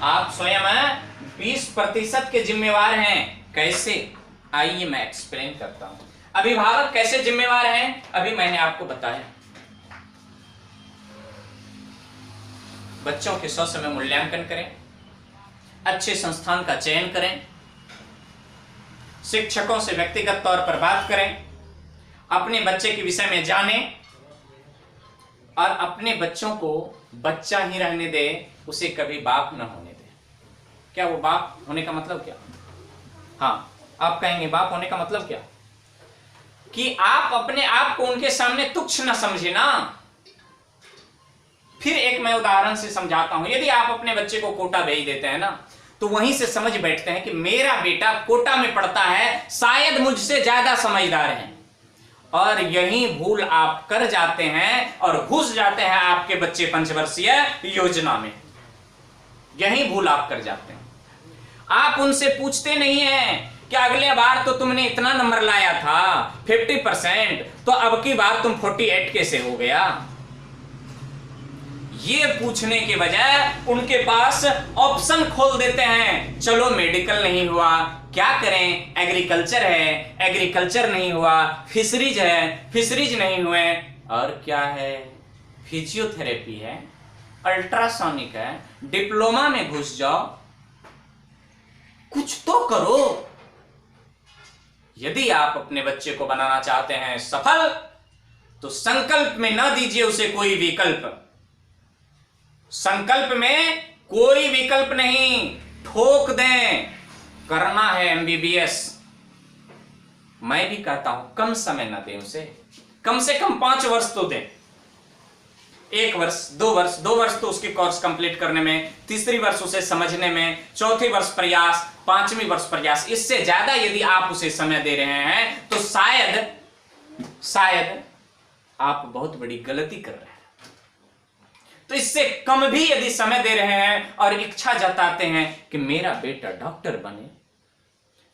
आप स्वयं 20% के जिम्मेवार हैं। कैसे? आइए मैं एक्सप्लेन करता हूं। अभिभावक कैसे जिम्मेवार हैं, अभी मैंने आपको बताया। बच्चों के समय मूल्यांकन करें, अच्छे संस्थान का चयन करें, शिक्षकों से व्यक्तिगत तौर पर बात करें, अपने बच्चे के विषय में जानें और अपने बच्चों को बच्चा ही रहने दें, उसे कभी बाप न होने दें। क्या वो बाप होने का मतलब क्या? हाँ, आप कहेंगे बाप होने का मतलब क्या? कि आप अपने आप को उनके सामने तुच्छ न समझे ना। फिर एक मैं उदाहरण से समझाता हूं। यदि आप अपने बच्चे को कोटा भेज देते हैं ना, तो वहीं से समझ बैठते हैं कि मेरा बेटा कोटा में पढ़ता है, शायद मुझसे ज्यादा समझदार है, और यही भूल आप कर जाते हैं और घुस जाते हैं आपके बच्चे पंचवर्षीय योजना में। यही भूल आप कर जाते हैं। आप उनसे पूछते नहीं हैं कि अगले बार तो तुमने इतना नंबर लाया था 50%, तो अब की बार तुम 48 कैसे हो गया। ये पूछने के बजाय उनके पास ऑप्शन खोल देते हैं। चलो मेडिकल नहीं हुआ, क्या करें, एग्रीकल्चर है, एग्रीकल्चर नहीं हुआ, फिशरीज है, फिशरीज नहीं हुए, और क्या है, फिजियोथेरेपी है, अल्ट्रासोनिक है, डिप्लोमा में घुस जाओ, कुछ तो करो। यदि आप अपने बच्चे को बनाना चाहते हैं सफल, तो संकल्प में ना दीजिए उसे कोई विकल्प। संकल्प में कोई विकल्प नहीं, ठोक दें। करना है एमबीबीएस, मैं भी कहता हूं कम समय ना दें उसे, कम से कम 5 वर्ष तो दें। 1 वर्ष, 2 वर्ष, 2 वर्ष तो उसके कोर्स कंप्लीट करने में, तीसरी वर्ष उसे समझने में, चौथी वर्ष प्रयास, 5वीं वर्ष प्रयास। इससे ज्यादा यदि आप उसे समय दे रहे हैं तो शायद आप बहुत बड़ी गलती कर रहे हैं। तो इससे कम भी यदि समय दे रहे हैं और इच्छा जताते हैं कि मेरा बेटा डॉक्टर बने,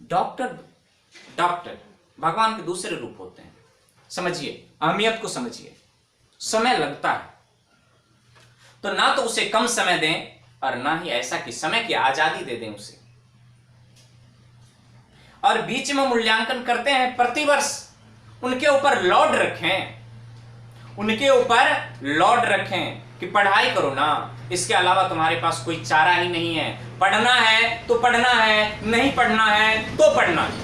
डॉक्टर भगवान के दूसरे रूप होते हैं। समझिए, अहमियत को समझिए। समय लगता है, तो ना तो उसे कम समय दें और ना ही ऐसा कि समय की आजादी दे दें उसे। और बीच में मूल्यांकन करते हैं प्रतिवर्ष, उनके ऊपर लोड रखें, उनके ऊपर लोड रखें कि पढ़ाई करो ना, इसके अलावा तुम्हारे पास कोई चारा ही नहीं है। पढ़ना है तो पढ़ना है, नहीं पढ़ना है तो पढ़ना है,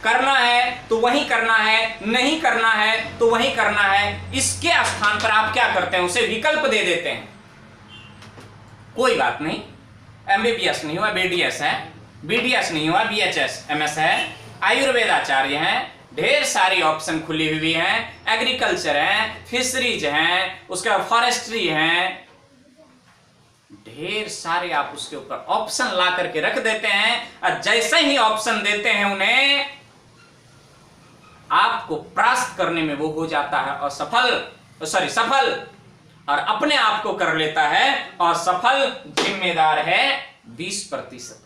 करना है तो वही करना है, नहीं करना है तो वही करना है। इसके स्थान पर आप क्या करते हैं, उसे विकल्प दे देते हैं। कोई बात नहीं, एमबीबीएस नहीं हुआ बीडीएस है, बीडीएस नहीं हुआ बीएचएस एमएस है, आयुर्वेद आचार्य हैं, ढेर सारी ऑप्शन खुली हुई हैं, एग्रीकल्चर है, फिशरीज हैं, उसका फॉरेस्ट्री है, ढेर सारे आप उसके ऊपर ऑप्शन ला करके रख देते हैं। और जैसे ही ऑप्शन देते हैं उन्हें, आपको परास्त करने में वो हो जाता है सफल, और अपने आप को कर लेता है असफल। जिम्मेदार है 20%।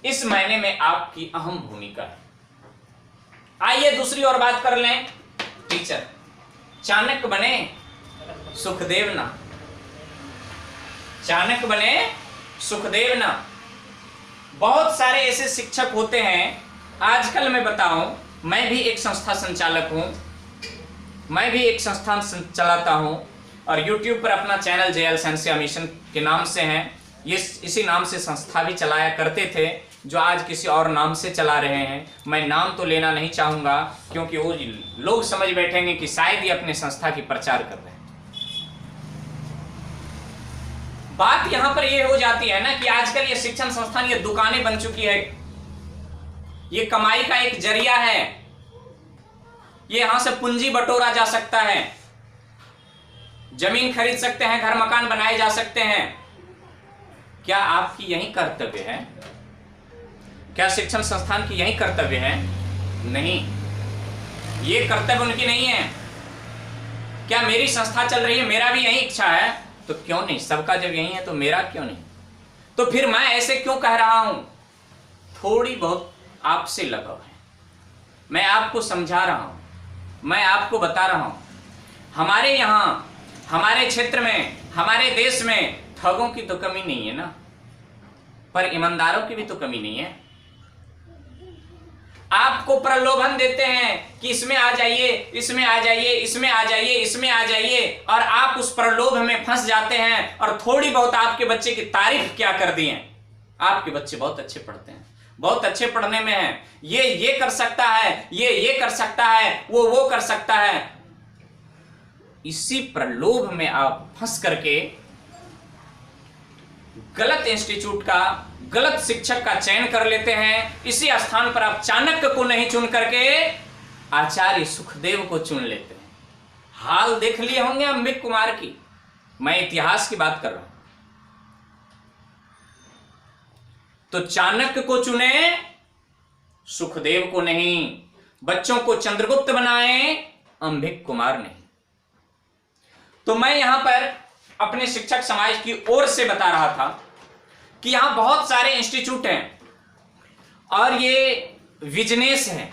इस महीने में आपकी अहम भूमिका है। आइए दूसरी और बात कर लें। टीचर चाणक्य बने, सुखदेव ना, चाणक्य बने सुखदेव ना। बहुत सारे ऐसे शिक्षक होते हैं। आजकल मैं बताऊं, मैं भी एक संस्था संचालक हूं, मैं भी एक संस्थान चलाता हूं और YouTube पर अपना चैनल जेएल सेंसिया मिशन के नाम से है। ये इसी नाम से संस्था भी चलाया करते थे, जो आज किसी और नाम से चला रहे हैं। मैं नाम तो लेना नहीं चाहूंगा, क्योंकि वो लोग समझ बैठेंगे कि शायद ये अपने संस्था की प्रचार कर रहे हैं। बात यहां पर ये हो जाती है ना कि आजकल ये शिक्षण संस्थान, ये दुकानें बन चुकी है, ये कमाई का एक जरिया है, ये यहां से पूंजी बटोरा जा सकता है, जमीन खरीद सकते हैं, घर मकान बनाए जा सकते हैं। क्या आपकी यही कर्तव्य है? क्या शिक्षण संस्थान की यही कर्तव्य है? नहीं, ये कर्तव्य उनकी नहीं है। क्या मेरी संस्था चल रही है, मेरा भी यही इच्छा है, तो क्यों नहीं? सबका जब यही है तो मेरा क्यों नहीं? तो फिर मैं ऐसे क्यों कह रहा हूं? थोड़ी बहुत आपसे लगाव है, मैं आपको समझा रहा हूं, मैं आपको बता रहा हूं। हमारे यहां, हमारे क्षेत्र में, हमारे देश में ठगों की तो कमी नहीं है ना, पर ईमानदारों की भी तो कमी नहीं है। आपको प्रलोभन देते हैं कि इसमें आ जाइए, इसमें आ जाइए, इसमें आ जाइए, इसमें आ जाइए, और आप उस प्रलोभ में फंस जाते हैं। और थोड़ी बहुत आपके बच्चे की तारीफ क्या कर दी है, आपके बच्चे बहुत अच्छे पढ़ते हैं, बहुत अच्छे पढ़ने में हैं, ये कर सकता है, ये कर सकता है, वो कर सकता है। इसी प्रलोभ में आप फंस करके गलत इंस्टीट्यूट का, गलत शिक्षक का चयन कर लेते हैं। इसी स्थान पर आप चाणक्य को नहीं चुन करके आचार्य सुखदेव को चुन लेते हैं। हाल देख लिए होंगे अंबिक कुमार की, मैं इतिहास की बात कर रहा हूं। तो चाणक्य को चुने, सुखदेव को नहीं। बच्चों को चंद्रगुप्त बनाएं, अंबिक कुमार नहीं। तो मैं यहां पर अपने शिक्षक समाज की ओर से बता रहा था कि यहां बहुत सारे इंस्टीट्यूट हैं और ये बिजनेस है,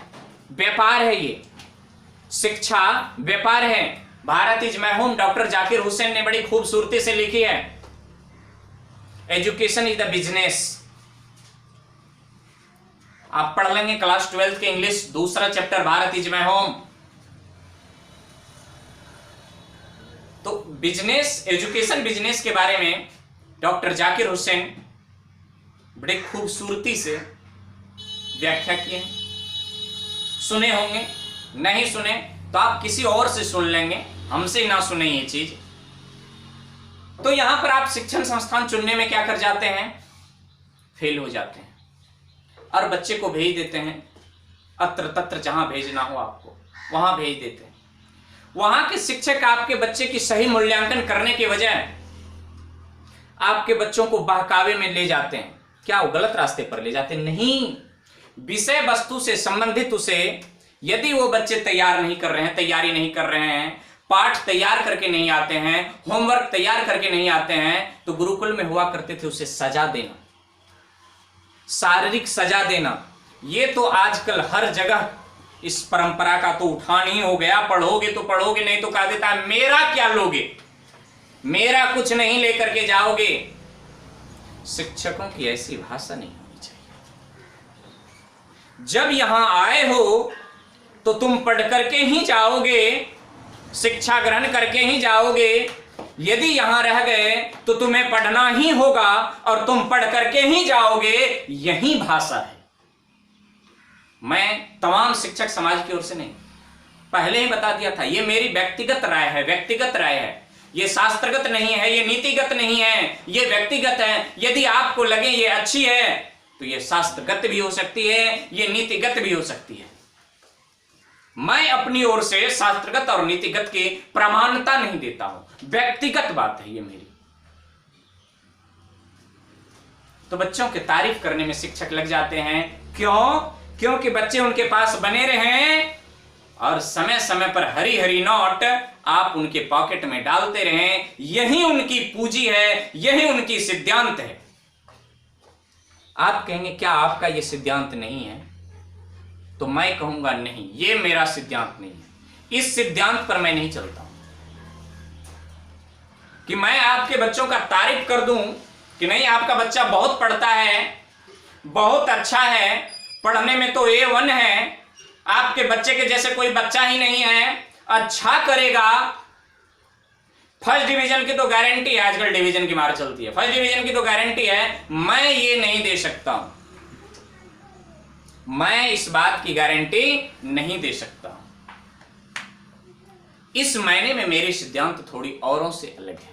व्यापार है, ये शिक्षा व्यापार है। Bharat is my home doctor Zakir Hussain ने बड़ी खूबसूरती से लिखी है। Education is the business. आप पढ़ लेंगे क्लास 12 के इंग्लिश दूसरा chapter Bharat is my home. तो बिजनेस, एजुकेशन बिजनेस के बारे में डॉक्टर जाकिर हुसैन बड़ी खूबसूरती से व्याख्या किए हैं। सुने होंगे, नहीं सुने तो आप किसी और से सुन लेंगे, हमसे ना सुने ये चीज। तो यहां पर आप शिक्षण संस्थान चुनने में क्या कर जाते हैं, फेल हो जाते हैं और बच्चे को भेज देते हैं अत्र तत्र, जहां भेजना हो आपको वहां भेज देते हैं। वहां के शिक्षक आपके बच्चे की सही मूल्यांकन करने के बजाय आपके बच्चों को बहकावे में ले जाते हैं। क्या वो गलत रास्ते पर ले जाते हैं? नहीं, विषय वस्तु से संबंधित उसे यदि वो बच्चे तैयार नहीं कर रहे हैं, तैयारी नहीं कर रहे हैं, पाठ तैयार करके नहीं आते हैं, होमवर्क तैयार करके नहीं आते हैं, तो गुरुकुल में हुआ करते थे उसे सजा देना, शारीरिक सजा देना। ये तो आजकल हर जगह इस परंपरा का तो उठान ही हो गया। पढ़ोगे तो पढ़ोगे, नहीं तो कह देता है मेरा क्या लोगे, मेरा कुछ नहीं लेकर के जाओगे। शिक्षकों की ऐसी भाषा नहीं होनी चाहिए। जब यहां आए हो तो तुम पढ़ करके ही जाओगे, शिक्षा ग्रहण करके ही जाओगे। यदि यहां रह गए तो तुम्हें पढ़ना ही होगा और तुम पढ़ करके ही जाओगे। यही भाषा है। मैं तमाम शिक्षक समाज की ओर से नहीं, पहले ही बता दिया था, ये मेरी व्यक्तिगत राय है, व्यक्तिगत राय है। ये शास्त्रगत नहीं है, ये नीतिगत नहीं है, ये व्यक्तिगत है। यदि आपको लगे ये अच्छी है तो ये शास्त्रगत भी हो सकती है, ये नीतिगत भी हो सकती है। मैं अपनी ओर से शास्त्रगत और नीतिगत की प्रमाणता नहीं देता हूं, व्यक्तिगत बात है ये मेरी। तो बच्चों की तारीफ करने में शिक्षक लग जाते हैं। क्यों? क्योंकि बच्चे उनके पास बने रहें और समय समय पर हरी हरी नोट आप उनके पॉकेट में डालते रहें। यही उनकी पूंजी है, यही उनकी सिद्धांत है। आप कहेंगे क्या आपका ये सिद्धांत नहीं है? तो मैं कहूंगा नहीं, ये मेरा सिद्धांत नहीं है। इस सिद्धांत पर मैं नहीं चलता हूं कि मैं आपके बच्चों का तारीफ कर दूं कि नहीं आपका बच्चा बहुत पढ़ता है, बहुत अच्छा है, पढ़ने में तो A1 है, आपके बच्चे के जैसे कोई बच्चा ही नहीं है, अच्छा करेगा, फर्स्ट डिवीजन की तो गारंटी है। आजकल डिवीजन की मार चलती है, फर्स्ट डिवीजन की तो गारंटी है। मैं ये नहीं दे सकता हूं, मैं इस बात की गारंटी नहीं दे सकता। इस मायने में मेरी सिद्धांत थोड़ी औरों से अलग है।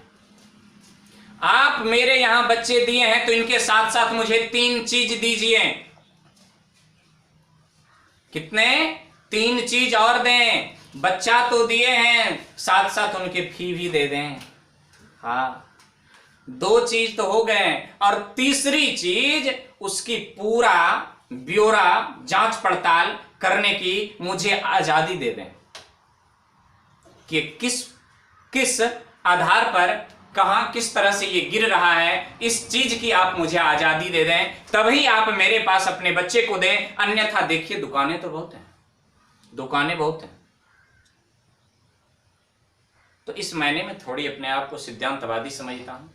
आप मेरे यहां बच्चे दिए हैं तो इनके साथ साथ मुझे 3 चीज दीजिए। कितने? 3 चीज और दें। बच्चा तो दिए हैं, साथ साथ उनके फी भी दे दें। हाँ, 2 चीज तो हो गए और तीसरी चीज उसकी पूरा ब्यौरा जांच पड़ताल करने की मुझे आजादी दे दें कि किस आधार पर कहां किस तरह से ये गिर रहा है। इस चीज की आप मुझे आजादी दे दें, तभी आप मेरे पास अपने बच्चे को दें। अन्यथा देखिए दुकानें तो बहुत हैं, दुकानें बहुत हैं। तो इस मायने में थोड़ी अपने आप को सिद्धांतवादी समझता हूं।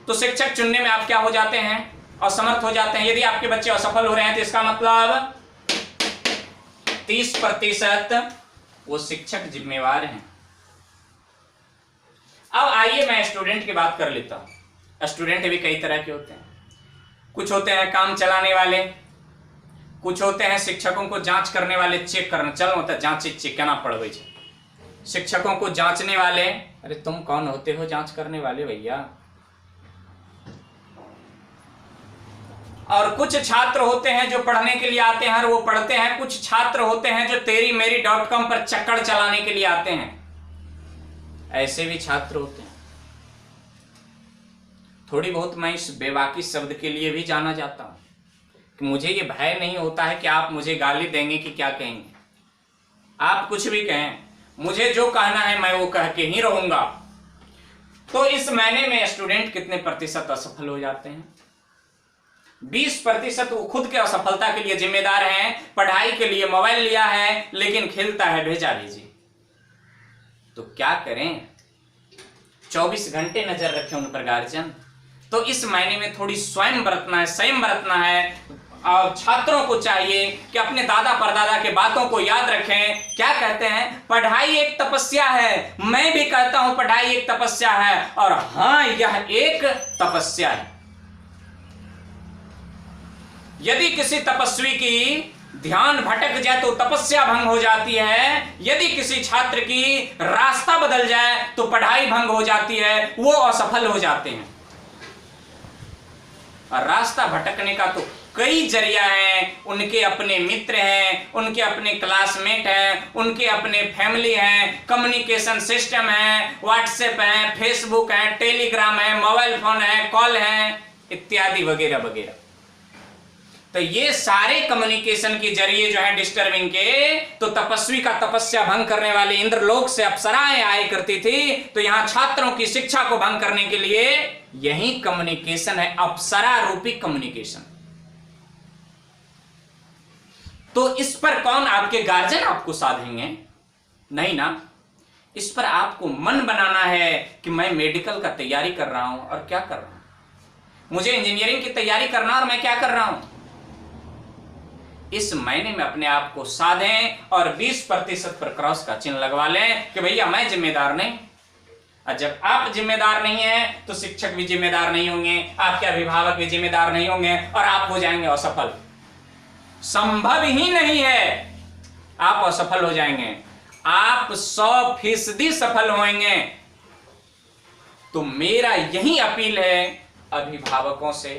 तो शिक्षक चुनने में आप क्या हो जाते हैं? असमर्थ हो जाते हैं। यदि आपके बच्चे असफल हो रहे हैं तो इसका मतलब 30% वो शिक्षक जिम्मेवार हैं। अब आइए मैं स्टूडेंट की बात कर लेता हूं। स्टूडेंट भी कई तरह के होते हैं। कुछ होते हैं काम चलाने वाले, कुछ होते हैं शिक्षकों को जांच करने वाले, चेक करना चल होता है, जांच चेक करना पड़े छे। शिक्षकों को जांचने वाले। अरे तुम कौन होते हो जांच करने वाले भैया? और कुछ छात्र होते हैं जो पढ़ने के लिए आते हैं और वो पढ़ते हैं। कुछ छात्र होते हैं जो तेरी मेरी .com पर चक्कर चलाने के लिए आते हैं। ऐसे भी छात्र होते हैं। थोड़ी बहुत मैं इस बेबाकी शब्द के लिए भी जाना जाता हूं कि मुझे ये भय नहीं होता है कि आप मुझे गाली देंगे कि क्या कहेंगे। आप कुछ भी कहें, मुझे जो कहना है मैं वो कह के ही रहूंगा। तो इस महीने में स्टूडेंट कितने प्रतिशत असफल हो जाते हैं? 20% वो खुद के असफलता के लिए जिम्मेदार हैं। पढ़ाई के लिए मोबाइल लिया है लेकिन खेलता है भेजा भेजी। तो क्या करें? 24 घंटे नजर रखें उन पर गार्जियन। तो इस महीने में थोड़ी स्वयं बरतना है, संयम बरतना है। और छात्रों को चाहिए कि अपने दादा परदादा के बातों को याद रखें। क्या कहते हैं? पढ़ाई एक तपस्या है। मैं भी कहता हूं पढ़ाई एक तपस्या है, और हां यह एक तपस्या है। यदि किसी तपस्वी की ध्यान भटक जाए तो तपस्या भंग हो जाती है। यदि किसी छात्र की रास्ता बदल जाए तो पढ़ाई भंग हो जाती है, वो असफल हो जाते हैं। और रास्ता भटकने का तो कई जरिया हैं। उनके अपने मित्र हैं, उनके अपने क्लासमेट हैं, उनके अपने फैमिली हैं, कम्युनिकेशन सिस्टम है, व्हाट्सएप है, फेसबुक है, टेलीग्राम है, मोबाइल फोन है, कॉल है, इत्यादि वगैरह वगैरह। तो ये सारे कम्युनिकेशन के जरिए जो है डिस्टर्बिंग के, तो तपस्वी का तपस्या भंग करने वाले इंद्रलोक से अप्सराएं आया करती थी। तो यहां छात्रों की शिक्षा को भंग करने के लिए यही कम्युनिकेशन है, अप्सरा रूपी कम्युनिकेशन। तो इस पर कौन? आपके गार्जियन आपको साधेंगे? नहीं ना। इस पर आपको मन बनाना है कि मैं मेडिकल का तैयारी कर रहा हूं और क्या कर रहा हूं, मुझे इंजीनियरिंग की तैयारी करना और मैं क्या कर रहा हूं। इस महीने में अपने आप को साधें और 20% पर क्रॉस का चिन्ह लगवा लें कि भैया मैं जिम्मेदार नहीं। और जब आप जिम्मेदार नहीं हैं तो शिक्षक भी जिम्मेदार नहीं होंगे, आपके अभिभावक भी जिम्मेदार नहीं होंगे, और आप हो जाएंगे असफल। संभव ही नहीं है, आप असफल हो जाएंगे। आप 100% सफल होंगे। तो मेरा यही अपील है अभिभावकों से,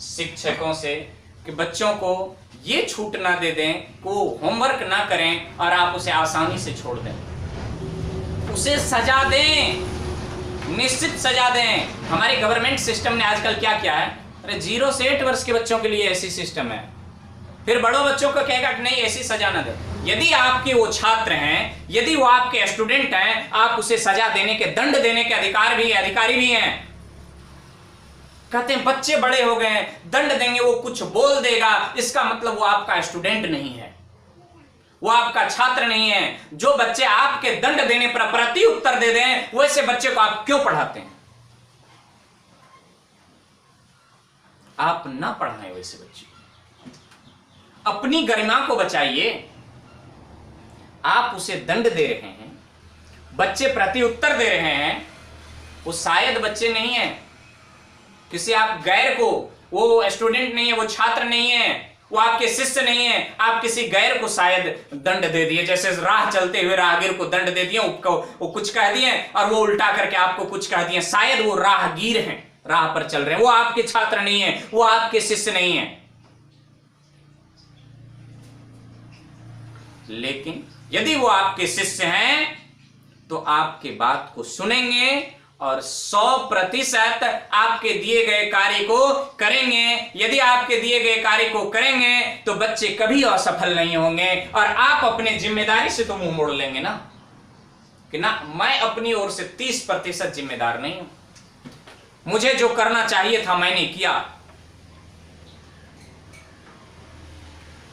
शिक्षकों से, कि बच्चों को ये छूट ना दे दें कि वो होमवर्क ना करें और आप उसे आसानी से छोड़ दें। उसे सजा दें, निश्चित सजा दें। हमारे गवर्नमेंट सिस्टम ने आजकल क्या किया है, अरे 0 से 8 वर्ष के बच्चों के लिए ऐसी सिस्टम है। फिर बड़ों बच्चों को कहेगा कि नहीं ऐसी सजा ना दे। यदि आपके वो छात्र हैं, यदि वो आपके स्टूडेंट हैं, आप उसे सजा देने के, दंड देने के अधिकारी भी हैं। कहते हैं बच्चे बड़े हो गए हैं, दंड देंगे, वो कुछ बोल देगा, इसका मतलब वो आपका स्टूडेंट नहीं है, वो आपका छात्र नहीं है। जो बच्चे आपके दंड देने पर प्रति उत्तर दे दें, वैसे बच्चे को आप क्यों पढ़ाते हैं? आप ना पढ़ाएं वैसे बच्चे। अपनी गरिमा को बचाइए। आप उसे दंड दे रहे हैं, बच्चे प्रति उत्तर दे रहे हैं, वो शायद बच्चे नहीं है, किसी आप गैर को, वो स्टूडेंट नहीं है, वो छात्र नहीं है, वो आपके शिष्य नहीं है, आप किसी गैर को शायद दंड दे दिए। जैसे राह चलते हुए राहगीर को दंड दे दिए, वो कुछ कह दिए और वो उल्टा करके आपको कुछ कह दिए। शायद वो राहगीर हैं, राह पर चल रहे हैं, वो आपके छात्र नहीं है, वो आपके शिष्य नहीं है। लेकिन यदि वो आपके शिष्य हैं तो आपके बात को सुनेंगे और 100% आपके दिए गए कार्य को करेंगे। यदि आपके दिए गए कार्य को करेंगे तो बच्चे कभी असफल नहीं होंगे, और आप अपने जिम्मेदारी से तो मुंह मोड़ लेंगे ना, कि ना मैं अपनी ओर से 30% जिम्मेदार नहीं हूं, मुझे जो करना चाहिए था मैंने किया।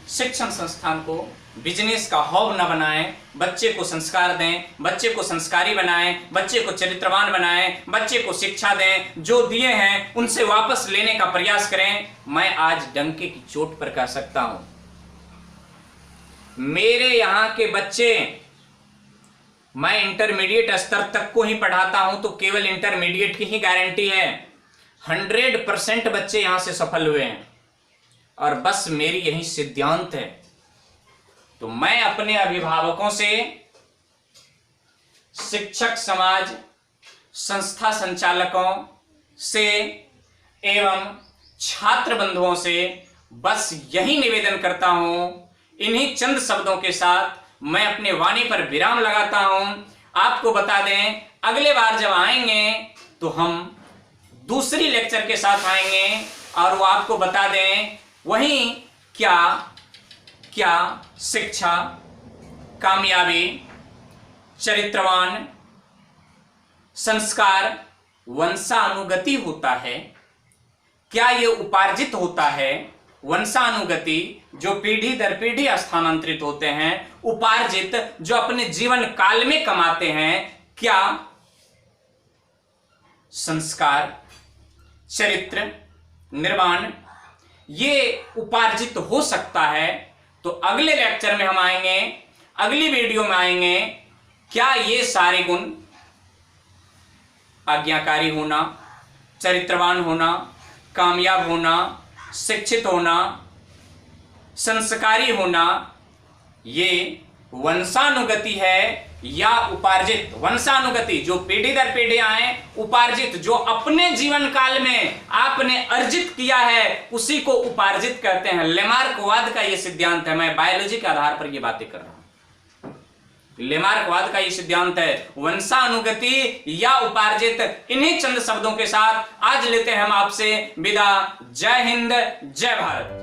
शिक्षण संस्थान को बिजनेस का हब न बनाएं, बच्चे को संस्कार दें, बच्चे को संस्कारी बनाएं, बच्चे को चरित्रवान बनाएं, बच्चे को शिक्षा दें, जो दिए हैं उनसे वापस लेने का प्रयास करें। मैं आज डंके की चोट पर कह सकता हूं, मेरे यहां के बच्चे, मैं इंटरमीडिएट स्तर तक को ही पढ़ाता हूं तो केवल इंटरमीडिएट की ही गारंटी है। 100% बच्चे यहां से सफल हुए हैं, और बस मेरी यही सिद्धांत है। तो मैं अपने अभिभावकों से, शिक्षक समाज, संस्था संचालकों से एवं छात्र बंधुओं से बस यही निवेदन करता हूं। इन्हीं चंद शब्दों के साथ मैं अपने वाणी पर विराम लगाता हूं। आपको बता दें, अगले बार जब आएंगे तो हम दूसरी लेक्चर के साथ आएंगे, और वो आपको बता दें वहीं क्या क्या शिक्षा, कामयाबी, चरित्रवान, संस्कार वंशानुगति होता है? क्या यह उपार्जित होता है? वंशानुगति जो पीढ़ी दर पीढ़ी स्थानांतरित होते हैं, उपार्जित जो अपने जीवन काल में कमाते हैं, क्या संस्कार, चरित्र निर्माण ये उपार्जित हो सकता है? तो अगले लेक्चर में हम आएंगे, अगली वीडियो में आएंगे, क्या ये सारे गुण आज्ञाकारी होना, चरित्रवान होना, कामयाब होना, शिक्षित होना, संस्कारी होना, ये वंशानुगति है या उपार्जित? वंशानुगति जो पीढ़ी दर पीढ़ी आए, उपार्जित जो अपने जीवन काल में आपने अर्जित किया है उसी को उपार्जित कहते हैं। लेमार्कवाद का यह सिद्धांत है, मैं बायोलॉजी के आधार पर यह बातें कर रहा हूं। लेमार्कवाद का यह सिद्धांत है, वंशानुगति या उपार्जित। इन्हीं चंद शब्दों के साथ आज लेते हैं हम आपसे विदा। जय हिंद, जय भारत।